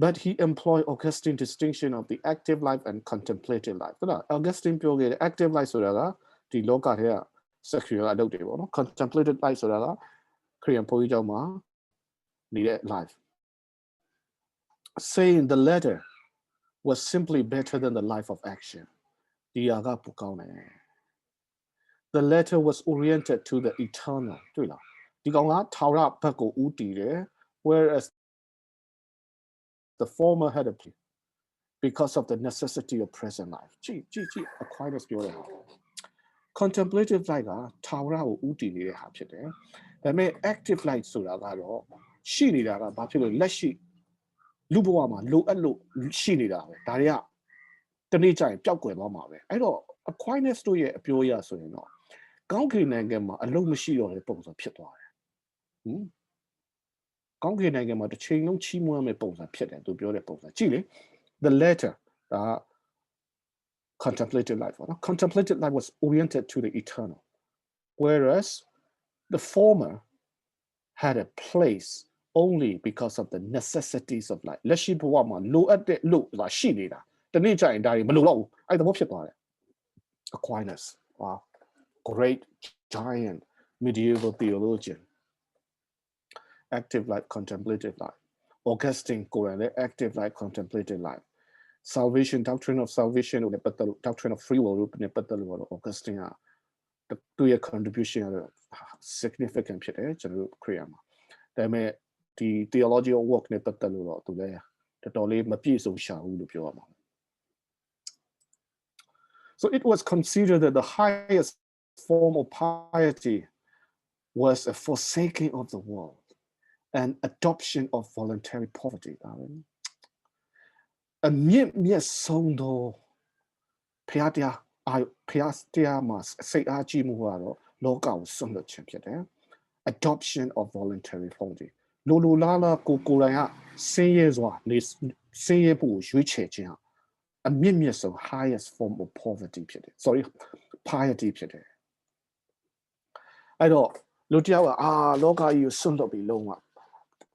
But he employed Augustine's distinction of the active life and contemplative life. Augustine ပြောခဲ့တဲ့ active life ဆိုတာကဒီလောကထဲက sexual အလုပ်တွေပေါ့နော် contemplative life ဆိုတာကခရိယန်ဘုန်းကြီးကျောင်းမှာနေတဲ့ life. Saying the latter was simply better than the life of action. ဒီဟာကပိုကောင်းတယ် The latter was oriented to the eternal. တွေ့လားဒီကောင်ကထာဝရဘက်ကိုဦးတည်တယ် whereas the former had a plea because of the necessity of present life. Aquinas ပြောတယ် contemplative life ကထာဝရကိုဦးတည်နေတဲ့ဟာဖြစ်တယ်ဒါပေမဲ့ active life ဆိုတာကတော့ရှိနေတာကဘာဖြစ်လို့လက်ရှိလူဘဝမှာလိုအပ်လို့ရှိနေတာပဲဒါတွေကတနေ့ကျရင်ပျောက်ကွယ်သွားမှာပဲအဲ့တော့ Aquinas တို့ရဲ့အပြောအရဆိုရင်တော့ကောင်းကင်နိုင်ငံမှာအလုံးမရှိတော့တဲ့ပုံစံဖြစ်သွားတယ်ကောင်းကင်နိုင်ငံမှာတစ်ချိန်လုံးချီးမွမ်းမဲ့ပုံစံဖြစ်တယ်သူပြောတဲ့ပုံစံကြည့်လေ the latter contemplative life contemplative life was oriented to the eternal whereas the former had a place only because of the necessities of life လက်ရှိဘဝမှာလိုအပ်တဲ့လို့လာရှိနေတာတနေ့ကျရင်ဒါတွေမလိုတော့ဘူးအဲ့ဒါမျိုးဖြစ်သွားတယ် Aquinas wow great giant medieval theologian active life contemplative life Augustine ကိုယ်တိုင်လည်း active life contemplative life salvation doctrine of salvation ကိုလည်းပတ်သက်လို့ doctrine of free will ကိုလည်းပတ်သက်လို့ Augustine ကသူ့ရဲ့ contribution က significant ဖြစ်တယ်ကျွန်တော်တို့ခရိယာမှာဒါပေမဲ့ဒီ theological work နဲ့ပတ်သက်လို့တော့သူလည်းတော်တော်လေးမပြည့်စုံရှာဘူးလို့ပြောရမှာ So it was considered that the highest form of piety was a forsaking of the world and adoption of voluntary poverty. အမြင့်ဆုံးသောဖျားတရားမှာစိတ်အားကြီးမှုကတော့လောကကိုစွန့်လွတ်ခြင်းဖြစ်တယ် adoption of voluntary poverty လိုလာကိုယ်တိုင်ကဆင်းရဲစွာနေဆင်းရဲဖို့ရွေးချယ်ခြင်းအမြင့်ဆုံး highest form of poverty ဖြစ်တယ် sorry piety ဖြစ်တယ်အဲ့တော့လူတယောက်ကလောကကြီးကိုစွန့်လွတ်ပြီးလုံးဝ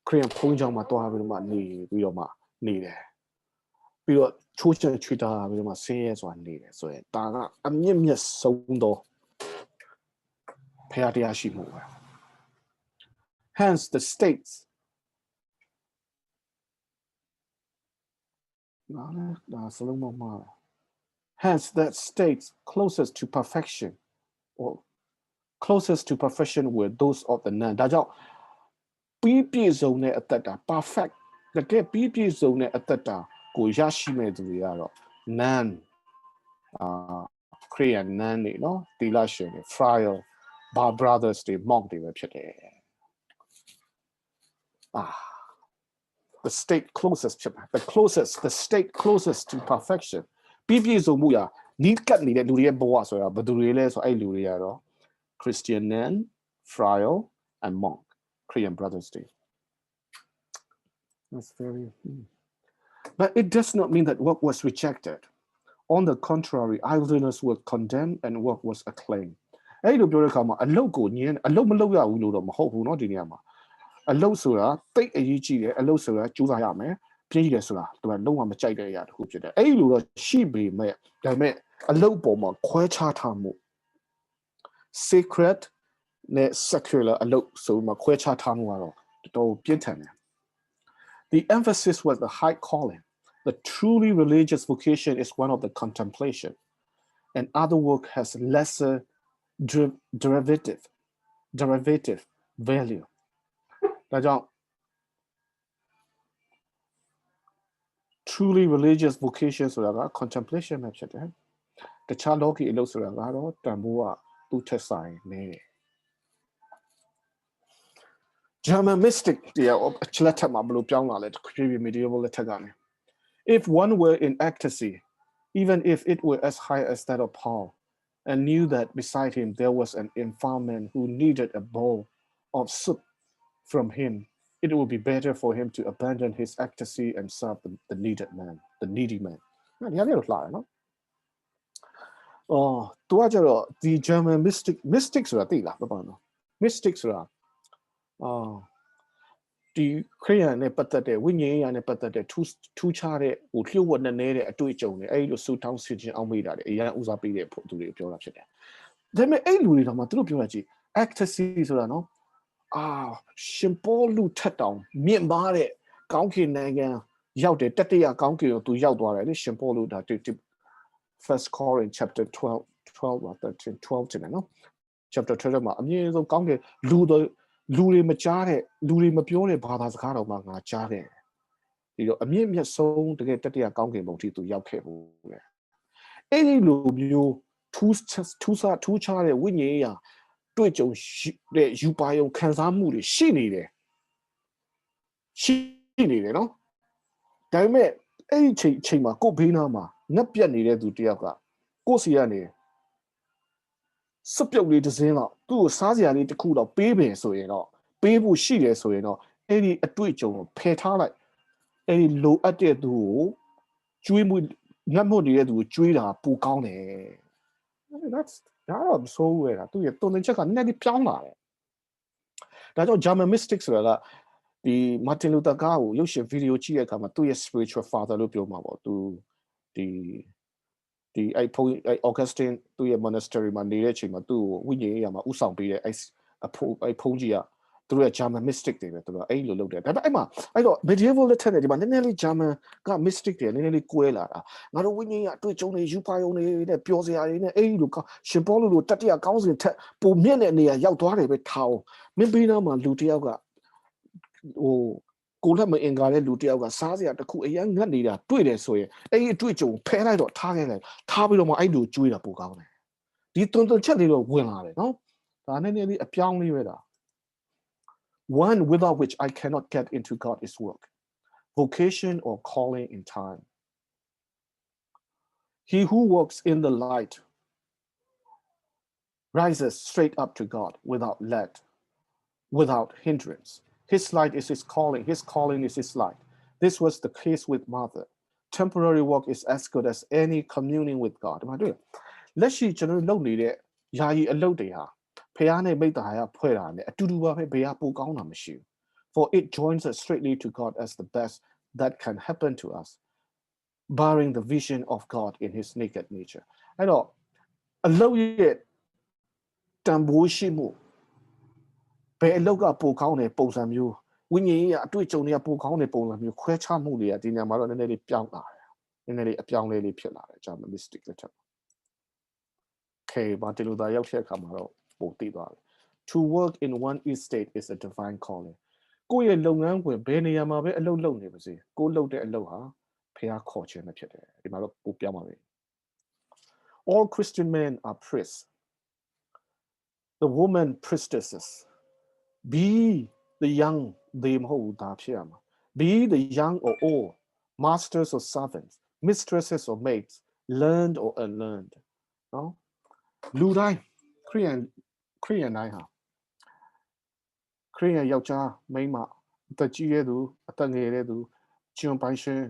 ခရိယန်ဘုန်းကြီးကျောင်းမှာတွားပြီးတော့မှနေပြီးတော့မှနေတယ်ပြီးတော့ချိုးချွေတာပြီးတော့မှဆင်းရဲစွာနေတယ်ဆိုရင်ဒါကအမြင့်ဆုံးသောဖျားတရားရှိမှုပဲ hence the states hence that states closest to perfection or closest to perfection were those of the nun ဒါကြောင့်ပြီးပြည့်စုံတဲ့အတ္တတာ perfect တကယ်ပြီးပြည့်စုံတဲ့အတ္တတာကိုရရှိမဲ့သူတွေကတော့ nun Korean nun တွေနော်သီလရှင်တွေ friar bar brothers တွေ monk တွေပဲဖြစ်တယ် the state closest the state closest to perfection ပြီးပြည့်စုံမှုရာနီးကပ်နေတဲ့လူတွေရဲ့ဘဝဆိုတာဘယ်သူတွေလဲဆိုအဲ့လူတွေကတော့ Christian nun friar and monk Korean brothers တွေ that's very But it does not mean that work was rejected. On the contrary, idleness was condemned and work was acclaimed. အဲ့လိုပြောတဲ့အခါမှာအလုပ်ကိုညင်းအလုပ်မလုပ်ရဘူးလို့တော့မဟုတ်ဘူးเนาะဒီနေရာမှာအလုပ်ဆိုတာတိတ်အရေးကြီးတယ်အလုပ်ဆိုတာကြိုးစားရမယ်ပြည့်တယ်ဆိုတာသူကလုံးဝမကြိုက်တဲ့အရာတစ်ခုဖြစ်တယ်အဲ့လိုတော့ရှိပေမဲ့ဒါပေမဲ့အလုပ်ပေါ်မှာခွဲခြားထားမှု sacred နဲ့ secular အလုပ်ဆိုမှခွဲခြားထားမှုကတော့တော်တော်ပြင်းထန်တယ် The emphasis was the high calling. The truly religious vocation is one of the contemplation, and other work has lesser derivative value. ဒါကြောင့် truly religious vocation ဆိုတာက contemplation ပဲဖြစ်တယ်။တခြားလောကီအလုပ်ဆိုတာကတော့တန်ဖိုးကသူ့ထက်ဆိုင်နေတယ် German mystic အချက်လက်ထက်မှာဘယ်လိုပြောင်းလာလဲ medieval လက်ထက်ကနေ If one were in ecstasy, even if it were as high as that of Paul, and knew that beside him there was an infirm man who needed a bowl of soup from him, it would be better for him to abandon his ecstasy and serve the needy man. ဒီဟာလေးတော့လှတယ်နော်သူကကျတော့ the German mystic ဆိုတာသိလားဘာလို့ mystic ဆိုတာဒီ ဒီခရိယန်နဲ့ပတ်သက်တဲ့ဝိညာဉ်ရေးနဲ့ပတ်သက်တဲ့ထူးခြားတဲ့ဟိုလျှို့ဝှက်နဲ့နဲတဲ့အတွေ့အကြုံတွေအဲ့လိုဆူတောင်းဆင်ခြင်းအောင်မေးတာတွေအရင်ဦးစားပေးတဲ့ဖို့သူတွေပြောတာဖြစ်တယ်။ဒါပေမဲ့အဲ့လူတွေတော့မှသူတို့ပြောတာကြည့် ecstasy ဆိုတာနော်ရှင်ပေါလုထက်တောင်မြင့်မားတဲ့ကောင်းကင်နိုင်ငံရောက်တဲ့တတိယကောင်းကင်ကိုသူရောက်သွားတယ်လေရှင်ပေါလုဒါFirst Corinthians chapter 12 or 13 12တင်နော် chapter 12မှာအမြင့်ဆုံးကောင်းကင်လူတွေမကြားတဲ့လူတွေမပြောတဲ့ဘာသာစကားတော်မှာငါကြားတယ်ဒီတော့အမြင့်မြတ်ဆုံးတကယ်တတိယကောင်းကင်ဘုံထိသူရောက်ခဲ့ဘူးလေအဲ့ဒီလိုမျိုးထူးခြားတဲ့ဝိညာဉ်ရေးတွေ့ကြုံတဲ့ယူပါယုံခံစားမှုတွေရှိနေတယ်နော်ဒါပေမဲ့အဲ့ဒီချိန်မှာကိုယ်ဘေးနားမှာငက်ပြက်နေတဲ့သူတယောက်ကကိုယ်စီကနေစပြုတ်လေးတစ်စင်းတော့သူ့ကိုစားစရာလေးတစ်ခုတော့ပေးပင်ဆိုရင်တော့ပေးဖို့ရှိတယ်ဆိုရင်တော့အဲ့ဒီအတွေ့အကြုံကိုဖယ်ထားလိုက်အဲ့ဒီလိုအပ်တဲ့သူကိုကျွေးမှုငတ်မှုနေတဲ့သူကိုကျွေးတာပိုကောင်းတယ် that's ဒါတော့ဆိုးရတာသူရဲ့တုံ့ပြန်ချက်ကနည်းနည်းပြောင်းလာတယ်ဒါကြောင့် German mystic ဆိုတာကဒီ Martin Luther ကိုရုပ်ရှင်ဗီဒီယိုကြည့်တဲ့အခါမှာသူ့ရဲ့ spiritual father လို့ပြောမှာပေါ့သူဒီအဲ့ Augustine သူ့ရဲ့ monastery မှာနေတဲ့အချိန်မှာသူ့ကိုဝိညာဉ်ရေးမှာဥဆောင်ပေးတဲ့အဲ့ဖုန်းကြီးကသူတို့ရဲ့ German mystic တွေပဲသူတို့အဲ့လိုလုပ်တယ်ဒါပေမဲ့အဲ့တော့ medieval လက်ထက်နဲ့ဒီမှာနည်းနည်းလေး German က mystic တွေနည်းနည်းလေးကွဲလာတာငါတို့ဝိညာဉ်ရေးအတွေ့အကြုံတွေယူပါယုံတွေနဲ့ပျော်စရာတွေနဲ့အဲ့လိုရှင်ပေါလုလိုတတိယကောင်းစဉ်ထက်ပုံမြင့်တဲ့နေရာရောက်သွားတယ်ပဲထားအောင်မင်းဘေးနားမှာလူတယောက်ကဟိုကိုလက်မအင်္ဂါတဲ့လူတယောက်ကစားစရာတစ်ခုအရင်ငတ်နေတာတွေ့တယ်ဆိုရင်အဲ့ဒီအတွေ့အကြုံဖဲလိုက်တော့ထားခဲ့လိုက်ထားပြီးတော့မှအဲ့လိုကျွေးတာပိုကောင်းတယ်ဒီတွန်းချက်လေးတော့ဝင်လာတယ်နော်ဒါနည်းနည်းလေးအပြောင်းလေးပဲဒါ one without which I cannot get into God's work vocation or calling in time he who walks in the light rises straight up to God without hindrance His light is his calling is his light. This was the case with Martha. Temporary work is as good as any communing with God. ဒီမှာတွေ့လက်ရှိကျွန်တော်လုပ်နေတဲ့ယာယီအလုပ်တွေဟာဖခင်နဲ့မိတ္တဟာဖွဲ့တာနဲ့အတူတူပါပဲဘယ်ဟာပိုကောင်းတာမရှိဘူး For it joins us straightly to God as the best that can happen to us, barring the vision of God in his naked nature. အဲ့တော့အလုပ်ရဲ့တန်ဖိုးရှိမှုဘယ်အလောက်ကပိုကောင်းတဲ့ပုံစံမျိုးဝိညာဉ်ရေးအတွေ့အကြုံတွေကပိုကောင်းတဲ့ပုံစံမျိုးခွဲခြားမှုတွေကဒီညမှာတော့နည်းနည်းလေးပြောင်းလာတယ်နည်းနည်းလေးအပြောင်းလဲလေးဖြစ်လာတယ်ကျွန်တော် mystic လက်ထက် Okay ဘာတလူသားရောက်တဲ့အခါမှာတော့ပိုသိသွားတယ် To work in one estate is a divine calling ကိုယ့်ရဲ့လုပ်ငန်းခွင်ဘယ်နေရာမှာပဲအလုပ်လုပ်နေပါစေကိုယ်လုပ်တဲ့အလုပ်ဟာဖခင်ခေါ်ခြင်းပဲဖြစ်တယ်ဒီမှာတော့ပိုပြောင်းပါပြီ All Christian men are priests the woman priestesses Be the young, be the young or old, masters or servants, mistresses or maids, learned or unlearned. No? လူတိုင်းခရိယန်တိုင်းဟာခရိယန်ယောက်ျားမိန်းမအသက်ကြီးတဲ့သူအသက်ငယ်တဲ့သူကျွန်ပိုင်ရှင်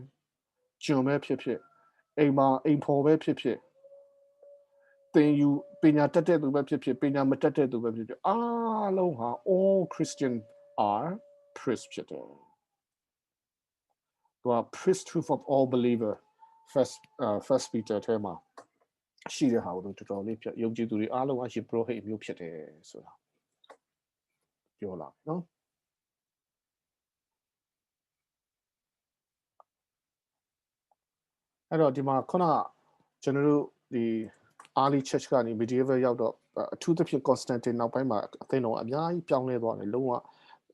ကျွန်ပဲဖြစ်ဖြစ်အိမ်မှာအိမ်ဖော်ပဲဖြစ်ဖြစ်သင်ယူပညာတတ်တဲ့သူပဲဖြစ်ဖြစ်ပညာမတတ်တဲ့သူပဲဖြစ်ဖြစ်အားလုံးဟာ all Christian are priests ဖြစ်တယ်သူက priesthood of all believer first Peter ထဲမှာရှိတဲ့ဟာကိုတော်တော်လေးယုံကြည်သူတွေအားလုံးအရှိပရောဟိတ်မျိုးဖြစ်တယ်ဆိုတာပြောလာနော်အဲ့တော့ဒီမှာခုနကျွန်တော်တို့ဒီ early church ကနေ medieval ရောက်တော့အထူးသဖြင့် Constantine နောက်ပိုင်းမှာအသိတော်အများကြီးပြောင်းလဲသွားတယ်လုံးဝ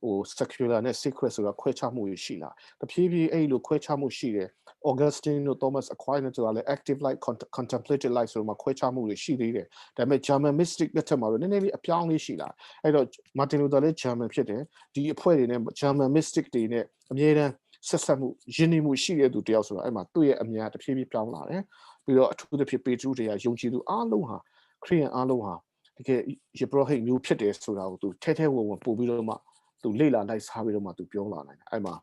ဟို secular နဲ့ sacred ဆိုတာခွဲခြားမှုရှိလာတဖြည်းဖြည်းအဲ့လိုခွဲခြားမှုရှိတယ် Augustine တို့ Thomas Aquinas တို့လည်း active life contemplative life ဆိုတော့ခွဲခြားမှုတွေရှိသေးတယ်ဒါပေမဲ့ German mystic လက်ထက်မှာတော့နည်းနည်းလေးအပြောင်းလေးရှိလာအဲ့တော့ Martin Luther လည်း German ဖြစ်တယ်ဒီအဖွဲ့တွေနဲ့ German mystic တွေနဲ့အမြဲတမ်းဆက်ဆက်မှုယဉ်ကျေးမှုရှိတဲ့သူတယောက်ဆိုတော့အဲ့မှာသူ့ရဲ့အမြင်တဖြည်းဖြည်းပြောင်းလာတယ်ပြီးတော့အထူးသဖြင့်ပေတရုတွေကယုံကြည်သူအားလုံးဟာခရိယန်အားလုံးဟာတကယ်ယေဘရဟိတ်မျိုးဖြစ်တယ်ဆိုတာကိုသူထဲထဲဝင်ဝင်ပို့ပြီးတော့မှသူလေ့လာလိုက်စားပြီးတော့မှသူပြောလာနိုင်တယ်အဲ့မှာ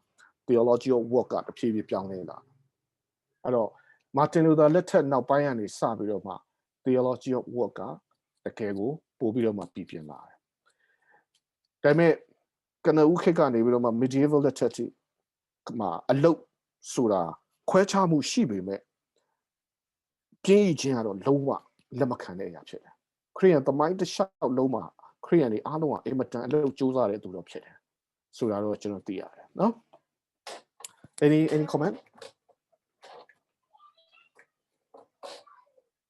theological work ကတဖြည်းဖြည်းပြောင်းလဲလာအဲ့တော့ Martin Luther လက်ထက်နောက်ပိုင်းကနေစပြီးတော့မှ theological work ကတကယ်ကိုပို့ပြီးတော့မှပြည်ပြင်းလာတယ်ဒါပေမဲ့ ကနဦးခေတ်ကနေပြီးတော့မှ medieval လက်ထက်ထိမှာအလုတ်ဆိုတာခွဲခြားမှုရှိပေမဲ့ပြင်းရခြင်းကတော့လုံးဝလက်မခံတဲ့အရာဖြစ်တယ်ခရိယန်သမိုင်းတစ်လျှောက်လုံးမှာခရိယန်တွေအားလုံးကအင်မတန်အလုတ်ကြိုးစားတဲ့သူတော်ဖြစ်တယ်ဆိုတာတော့ကျွန်တော်သိရတယ်နော်any comment